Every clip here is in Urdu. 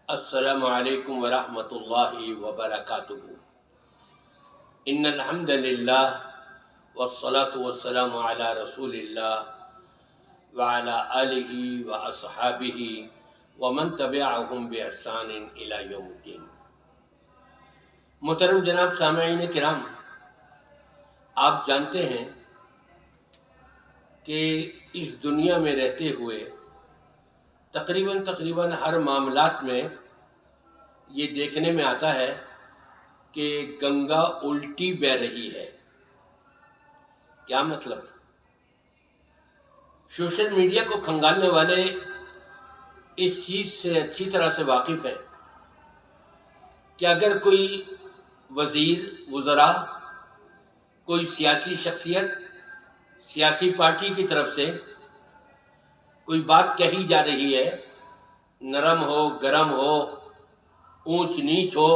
السلام علیکم ورحمۃ اللہ وبرکاتہ۔ ان الحمد للہ والصلاة والسلام علی رسول اللہ وعلی آلہ واصحابہ ومن تبعہم بإحسان الی یوم الدین۔ محترم جناب سامعین کرام، آپ جانتے ہیں کہ اس دنیا میں رہتے ہوئے تقریباً ہر معاملات میں یہ دیکھنے میں آتا ہے کہ گنگا الٹی بہہ رہی ہے۔ کیا مطلب؟ سوشل میڈیا کو کھنگالنے والے اس چیز سے اچھی طرح سے واقف ہیں کہ اگر کوئی وزیر، وزراء، کوئی سیاسی شخصیت، سیاسی پارٹی کی طرف سے کوئی بات کہی جا رہی ہے، نرم ہو، گرم ہو، اونچ نیچ ہو،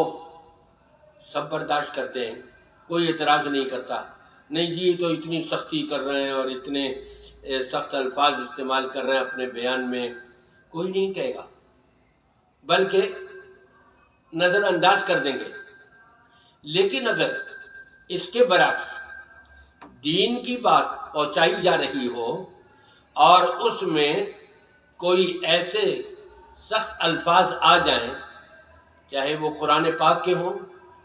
سب برداشت کرتے ہیں، کوئی اعتراض نہیں کرتا۔ نہیں جی، یہ تو اتنی سختی کر رہے ہیں اور اتنے سخت الفاظ استعمال کر رہے ہیں اپنے بیان میں، کوئی نہیں کہے گا، بلکہ نظر انداز کر دیں گے۔ لیکن اگر اس کے برعکس دین کی بات پہنچائی جا رہی ہو اور اس میں کوئی ایسے سخت الفاظ آ جائیں، چاہے وہ قرآن پاک کے ہوں،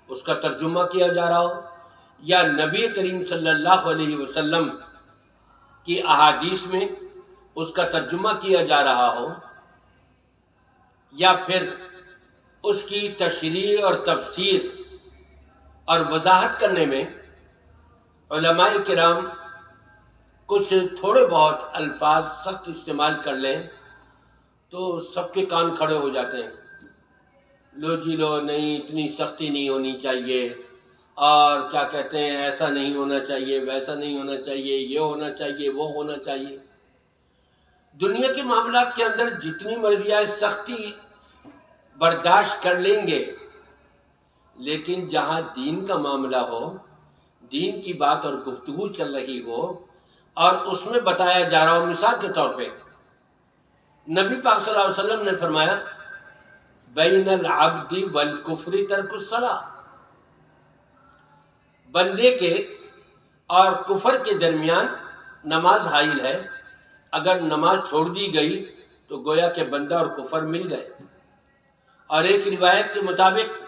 اس کا ترجمہ کیا جا رہا ہو، یا نبی کریم صلی اللہ علیہ وسلم کی احادیث میں اس کا ترجمہ کیا جا رہا ہو، یا پھر اس کی تشریح اور تفسیر اور وضاحت کرنے میں علماء کرام کچھ تھوڑے بہت الفاظ سخت استعمال کر لیں تو سب کے کان کھڑے ہو جاتے ہیں۔ لو جی لو، نہیں، اتنی سختی نہیں ہونی چاہیے، اور کیا کہتے ہیں، ایسا نہیں ہونا چاہیے، ویسا نہیں ہونا چاہیے، یہ ہونا چاہیے، وہ ہونا چاہیے۔ دنیا کے معاملات کے اندر جتنی مرضی آئے سختی برداشت کر لیں گے، لیکن جہاں دین کا معاملہ ہو، دین کی بات اور گفتگو چل رہی ہو اور اس میں بتایا جا رہا ہو، مثال کے طور پہ نبی پاک صلی اللہ علیہ وسلم نے فرمایا بین العبد والکفر ترک الصلاۃ، بندے کے اور کفر کے درمیان نماز حائل ہے، اگر نماز چھوڑ دی گئی تو گویا کہ بندہ اور کفر مل گئے۔ اور ایک روایت کے مطابق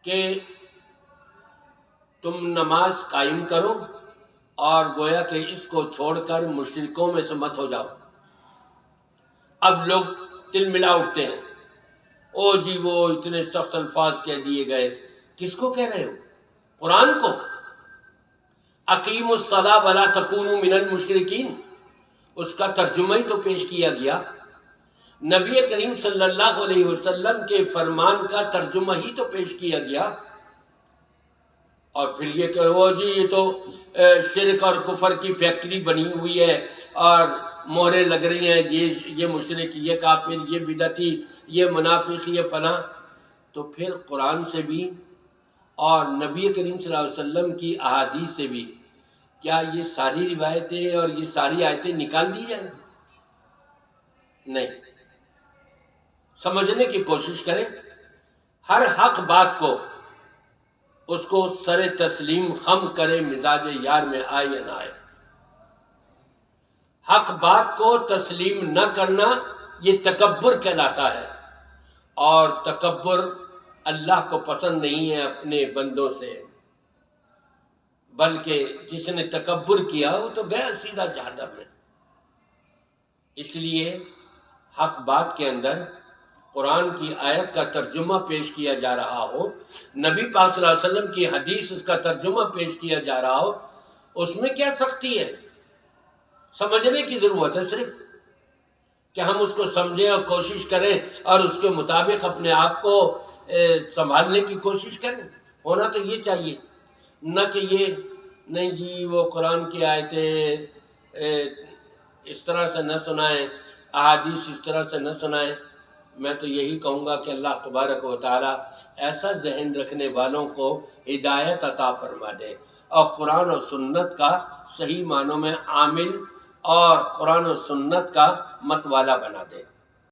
کہ تم نماز قائم کرو اور گویا کہ اس کو چھوڑ کر مشرکوں میں سے مت ہو جاؤ۔ اب لوگ تل ملا اٹھتے ہیں، او جی وہ اتنے سخت الفاظ کہہ دیے گئے۔ کس کو کہہ رہے ہو؟ قرآن کو۔ اقیموا الصلاۃ ولا تکونوا من المشرکین، اس کا ترجمہ ہی تو پیش کیا گیا، نبی کریم صلی اللہ علیہ وسلم کے فرمان کا ترجمہ ہی تو پیش کیا گیا، اور پھر یہ کہ وہ جی یہ تو شرک اور کفر کی فیکٹری بنی ہوئی ہے اور مہریں لگ رہی ہیں، یہ مشرک، یہ کافر، یہ بدعتی، یہ منافق، یہ فلاں۔ تو پھر قرآن سے بھی اور نبی کریم صلی اللہ علیہ وسلم کی احادیث سے بھی کیا یہ ساری روایتیں اور یہ ساری آیتیں نکال دی جائیں؟ نہیں۔ سمجھنے کی کوشش کریں، ہر حق بات کو اس کو سر تسلیم خم کرے، مزاج یار میں آئے یا نہ آئے۔ حق بات کو تسلیم نہ کرنا یہ تکبر کہلاتا ہے، اور تکبر اللہ کو پسند نہیں ہے اپنے بندوں سے، بلکہ جس نے تکبر کیا وہ تو گیا سیدھا جہنم میں۔ اس لیے حق بات کے اندر قرآن کی آیت کا ترجمہ پیش کیا جا رہا ہو، نبی پاک صلی اللہ علیہ وسلم کی حدیث اس کا ترجمہ پیش کیا جا رہا ہو، اس میں کیا سختی ہے؟ سمجھنے کی ضرورت ہے صرف کہ ہم اس کو سمجھیں اور کوشش کریں اور اس کے مطابق اپنے آپ کو سنبھالنے کی کوشش کریں۔ ہونا تو یہ چاہیے، نہ کہ یہ نہیں جی وہ قرآن کی آیتیں اس طرح سے نہ سنائیں، احادیث اس طرح سے نہ سنائیں۔ میں تو یہی کہوں گا کہ اللہ تبارک و تعالی ایسا ذہن رکھنے والوں کو ہدایت عطا فرما دے اور قرآن و سنت کا صحیح معنوں میں عامل اور قرآن و سنت کا مت والا بنا دے۔